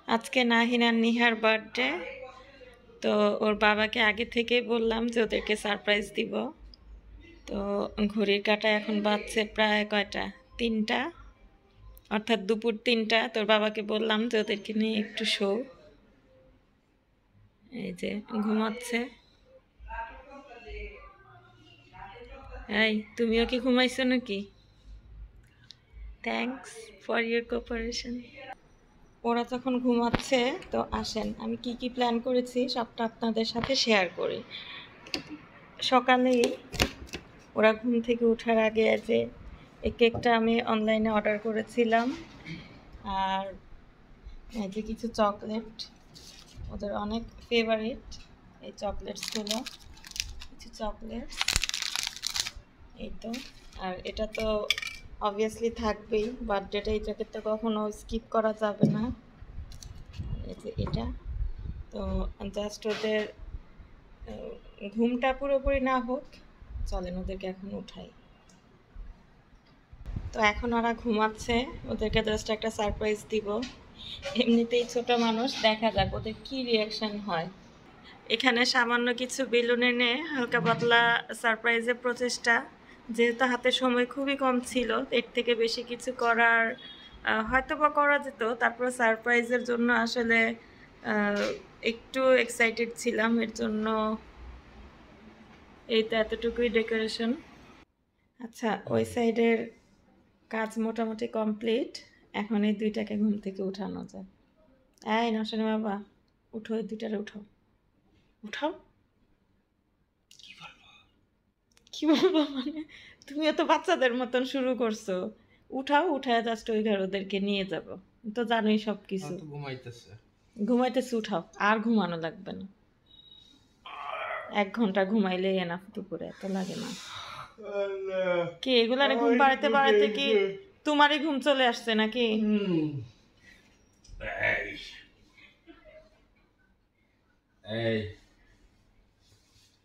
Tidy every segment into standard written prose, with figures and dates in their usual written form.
আজকে নাহিন আর নিহার বার্থডে, তো ওর বাবাকে আগে থেকেই বললাম যে ওদেরকে সারপ্রাইজ দিব। তো ঘড়ির কাঁটায় এখন বাজছে প্রায় কয়টা, 3টা, অর্থাৎ দুপুর 3টা। তোর বাবাকে বললাম যে ওদেরকে নিয়ে একটু শো। এই যে ঘুমাচ্ছে। এই তুমিও কি ঘুমাইছো নাকি? Thanks for your cooperation. ওরা যখন ঘুমাচ্ছে তো আসেন আমি কি কি প্ল্যান করেছি সবটা আপনাদের সাথে শেয়ার করি। সকালেই ওরা ঘুম থেকে ওঠার আগে যে এই কেকটা আমি অনলাইনে অর্ডার করেছিলাম, আর এই যে কিছু চকলেট, ওদের অনেক ফেভারিট এই চকলেটসগুলো, কিছু চকলেট এই তো। আর এটা তো অবভিয়াসলি থাকবেই, বার্থডেটা এটাকে তো কখনো স্কিপ করা যাবে না। এই যে এটা তো জাস্ট ওদের ঘুমটা পুরোপুরি না হোক, চলেন ওদেরকে এখন উঠাই। তো এখন ওরা ঘুমাচ্ছে, ওদেরকে জাস্ট একটা সারপ্রাইজ দিব। এমনিতেই ছোট মানুষ, দেখা যাক ওদের কি রিয়াকশন হয়। এখানে সামান্য কিছু বেলুন এনে হালকা পাতলা সারপ্রাইজের প্রচেষ্টা, যেহেতু হাতে সময় খুবই কম ছিল, এর থেকে বেশি কিছু করার হয়তো বা করা যেত। তারপর সারপ্রাইজের জন্য আসলে একটু এক্সাইটেড ছিলাম, এর জন্য এই তো এতটুকুই ডেকোরেশন। আচ্ছা, ওই সাইডের কাজ মোটামুটি কমপ্লিট। এখন এই দুইটাকে ঘুম থেকে উঠানো যায়। এই নশানি বাবা, উঠো, এই দুইটারে উঠাও, উঠাও। কি বলবো মানে, তুমিও তো বাচ্চাদের মতন শুরু করছো। উঠাও, উঠায় জাস্ট ওই ঘর ওদেরকে নিয়ে যাবো, তো জানোই সব কিছু। ঘুমাইতেছে, উঠাও, আর ঘুমানো লাগবে না। 1 ঘন্টা ঘুমাইলে এনাফ, দুপুরে এত লাগে না। কি এগুলারে ঘুম পাড়াইতে পাড়াইতে কি তোমারই ঘুম চলে আসছে নাকি? এই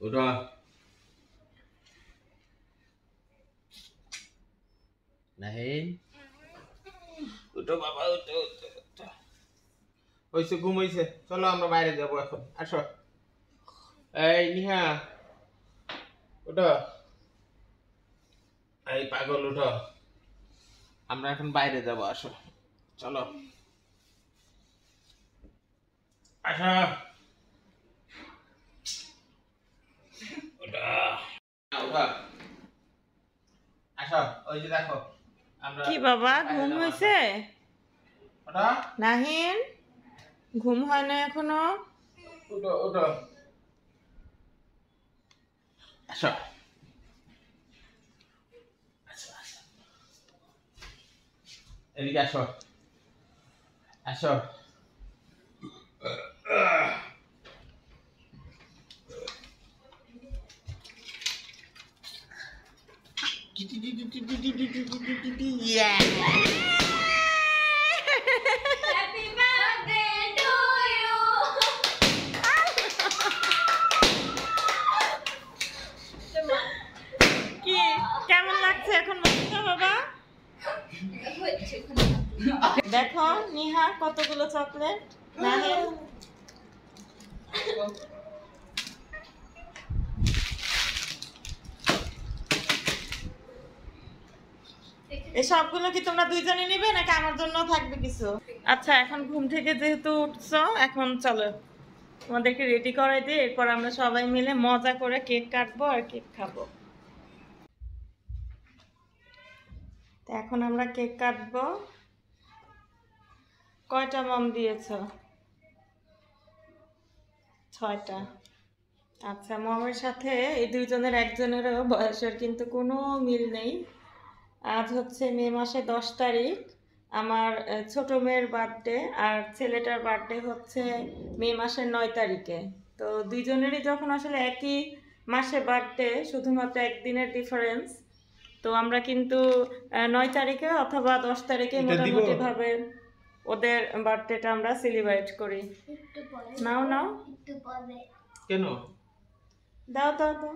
ওটা নাহিন, উঠো বাবা, উঠো উঠো উঠো। হইছে, ঘুম হইছে, চলো আমরা বাইরে যাবো এখন, আসো। এই নিহা, উঠো। এই পাগল, উঠো, আমরা এখন বাইরে যাবো, আসো, চলো, আসো, উঠো, উঠো, আসো। ওই যে দেখো, আমরা কি বাবা, ঘুম হয়েছে? উঠো, নাহিন, ঘুম হয় না এখনো? উঠো উঠো, আসো, আসো, আসো, এদিকে আসো, আসো। Happy birthday to you. কি কেমন লাগছে এখন বলতো বাবা? দেখো নিহা, কতগুলো চকলেট। নাহিন, এই সবগুলো কি তোমরা দুইজনে নিবে নাকি আমার জন্য থাকবে কিছু? আচ্ছা, এখন ঘুম থেকে যেহেতু উঠছো, এখন চলো তোমাদেরকে রেডি করাই দিই, এরপর আমরা সবাই মিলে মজা করে কেক কাটবো আর কেক খাবো। তো এখন আমরা কেক কাটবো। কয়টা মম দিয়েছো? 6টা। আচ্ছা, মমের সাথে এই দুইজনের একজনেরও বয়সের কিন্তু কোনো মিল নেই। আজ হচ্ছে মে মাসে 10 তারিখ, আমার ছোট মেয়ের বার্থডে, আর ছেলেটার বার্থডে হচ্ছে মে মাসের 9 তারিখে। তো দুইজনেরই যখন আসলে একই মাসে বার্থডে, শুধুমাত্র একদিনের ডিফারেন্স, তো আমরা কিন্তু 9 তারিখে অথবা 10 তারিখে মোটামুটি ভাবে ওদের বার্থডেটা আমরা সেলিব্রেট করি। নাও নাও, কেন? দাও দাও দাও।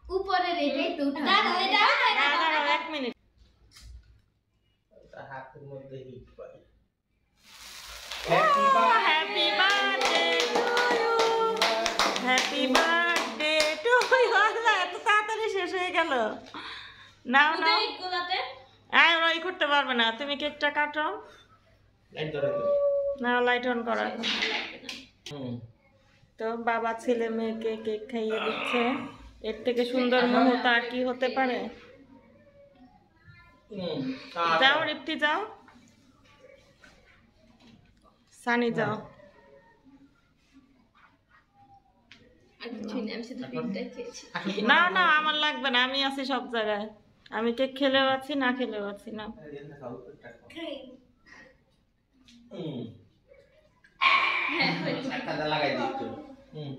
উপরে রেখে তো দাঁড়াও 1 মিনিট। হাতের মধ্যে হিট পাই। গেল। নাও নাও, গোলাতে ওরা ই করতে পারবে না। তুমি কেকটা কাটো। লাইট ধরে তো। নাও, লাইট অন করো। হুম। তো বাবা ছেলে মেয়েকে কেক খাইয়ে দিচ্ছে। এর থেকে সুন্দর মুহূর্ত আর কি হতে পারে? হুম। যাও রিপ্তি, যাও। সানি যাও। আর কিছু নেই, আমি শুধু পিঠটা খেয়েছি। না না, আমার লাগবে না, আমি আছি সব জায়গায়। আমি কেক খেলেও আছি, না খেলেও আছি। না হুম। হ্যাঁ, হয়েছে। চাকাটা লাগাই দিচ্ছ। হুম।